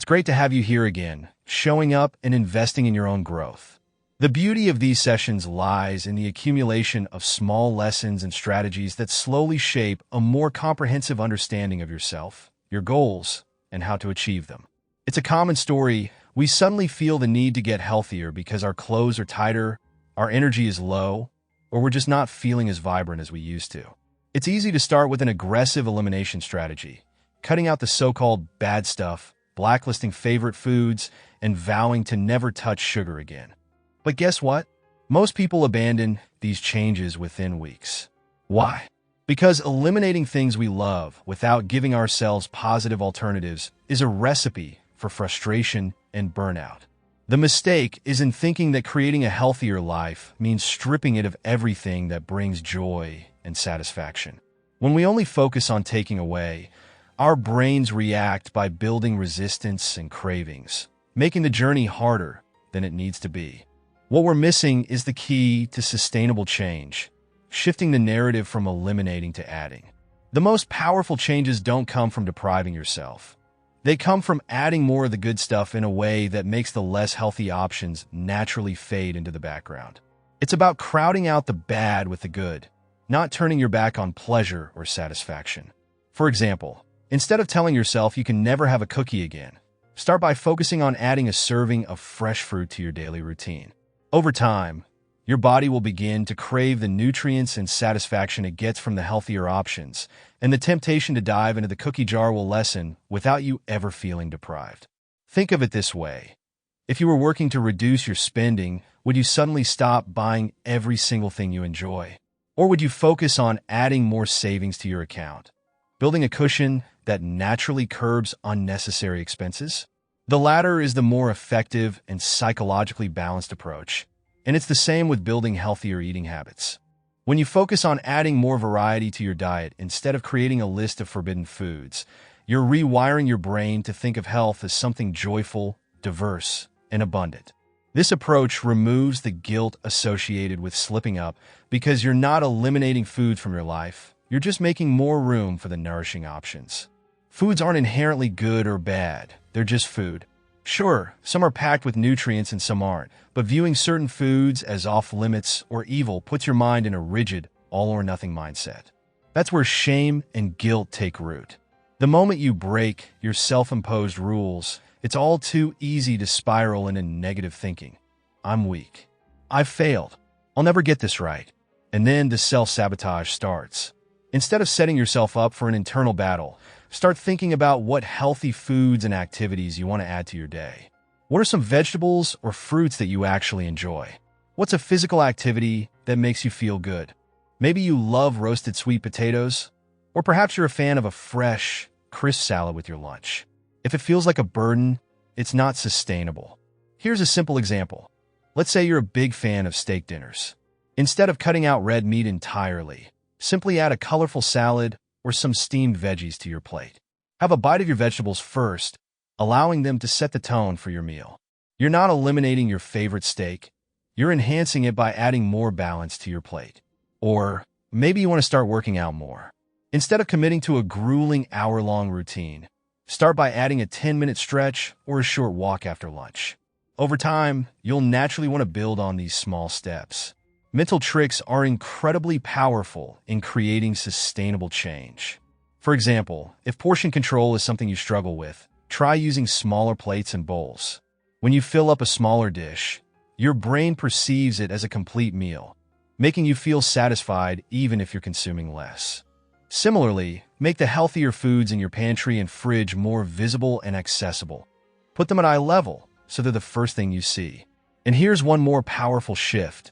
It's great to have you here again, showing up and investing in your own growth. The beauty of these sessions lies in the accumulation of small lessons and strategies that slowly shape a more comprehensive understanding of yourself, your goals, and how to achieve them. It's a common story. We suddenly feel the need to get healthier because our clothes are tighter, our energy is low, or we're just not feeling as vibrant as we used to. It's easy to start with an aggressive elimination strategy, cutting out the so-called bad stuff, blacklisting favorite foods, and vowing to never touch sugar again. But guess what? Most people abandon these changes within weeks. Why? Because eliminating things we love without giving ourselves positive alternatives is a recipe for frustration and burnout. The mistake is in thinking that creating a healthier life means stripping it of everything that brings joy and satisfaction. When we only focus on taking away, our brains react by building resistance and cravings, making the journey harder than it needs to be. What we're missing is the key to sustainable change, shifting the narrative from eliminating to adding. The most powerful changes don't come from depriving yourself. They come from adding more of the good stuff in a way that makes the less healthy options naturally fade into the background. It's about crowding out the bad with the good, not turning your back on pleasure or satisfaction. For example, instead of telling yourself you can never have a cookie again, start by focusing on adding a serving of fresh fruit to your daily routine. Over time, your body will begin to crave the nutrients and satisfaction it gets from the healthier options, and the temptation to dive into the cookie jar will lessen without you ever feeling deprived. Think of it this way. If you were working to reduce your spending, would you suddenly stop buying every single thing you enjoy? Or would you focus on adding more savings to your account, building a cushion that naturally curbs unnecessary expenses? The latter is the more effective and psychologically balanced approach, and it's the same with building healthier eating habits. When you focus on adding more variety to your diet instead of creating a list of forbidden foods, you're rewiring your brain to think of health as something joyful, diverse, and abundant. This approach removes the guilt associated with slipping up because you're not eliminating food from your life, you're just making more room for the nourishing options. Foods aren't inherently good or bad, they're just food. Sure, some are packed with nutrients and some aren't, but viewing certain foods as off-limits or evil puts your mind in a rigid, all-or-nothing mindset. That's where shame and guilt take root. The moment you break your self-imposed rules, it's all too easy to spiral into negative thinking. I'm weak. I've failed. I'll never get this right. And then the self-sabotage starts. Instead of setting yourself up for an internal battle, start thinking about what healthy foods and activities you want to add to your day. What are some vegetables or fruits that you actually enjoy? What's a physical activity that makes you feel good? Maybe you love roasted sweet potatoes, or perhaps you're a fan of a fresh, crisp salad with your lunch. If it feels like a burden, it's not sustainable. Here's a simple example. Let's say you're a big fan of steak dinners. Instead of cutting out red meat entirely, simply add a colorful salad or some steamed veggies to your plate. Have a bite of your vegetables first, allowing them to set the tone for your meal. You're not eliminating your favorite steak, you're enhancing it by adding more balance to your plate. Or maybe you want to start working out more. Instead of committing to a grueling hour-long routine, start by adding a 10-minute stretch or a short walk after lunch. Over time, you'll naturally want to build on these small steps. Mental tricks are incredibly powerful in creating sustainable change. For example, if portion control is something you struggle with, try using smaller plates and bowls. When you fill up a smaller dish, your brain perceives it as a complete meal, making you feel satisfied even if you're consuming less. Similarly, make the healthier foods in your pantry and fridge more visible and accessible. Put them at eye level so they're the first thing you see. And here's one more powerful shift.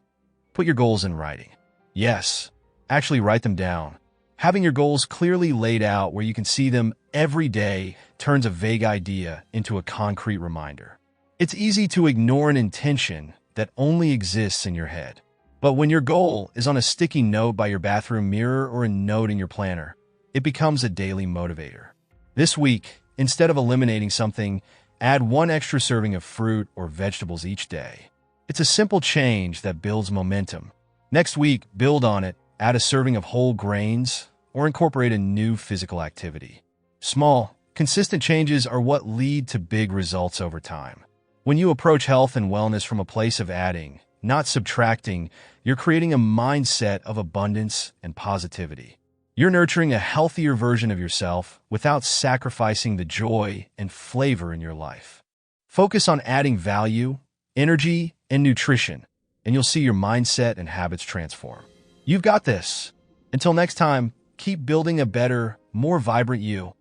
Put your goals in writing. Yes, actually write them down. Having your goals clearly laid out where you can see them every day turns a vague idea into a concrete reminder. It's easy to ignore an intention that only exists in your head. But when your goal is on a sticky note by your bathroom mirror or a note in your planner, it becomes a daily motivator. This week, instead of eliminating something, add one extra serving of fruit or vegetables each day. It's a simple change that builds momentum. Next week, build on it, add a serving of whole grains, or incorporate a new physical activity. Small, Consistent changes are what lead to big results over time. When you approach health and wellness from a place of adding, not subtracting, you're creating a mindset of abundance and positivity. You're nurturing a healthier version of yourself without sacrificing the joy and flavor in your life. Focus on adding value, energy, and nutrition, and you'll see your mindset and habits transform. You've got this. Until next time, keep building a better, more vibrant you.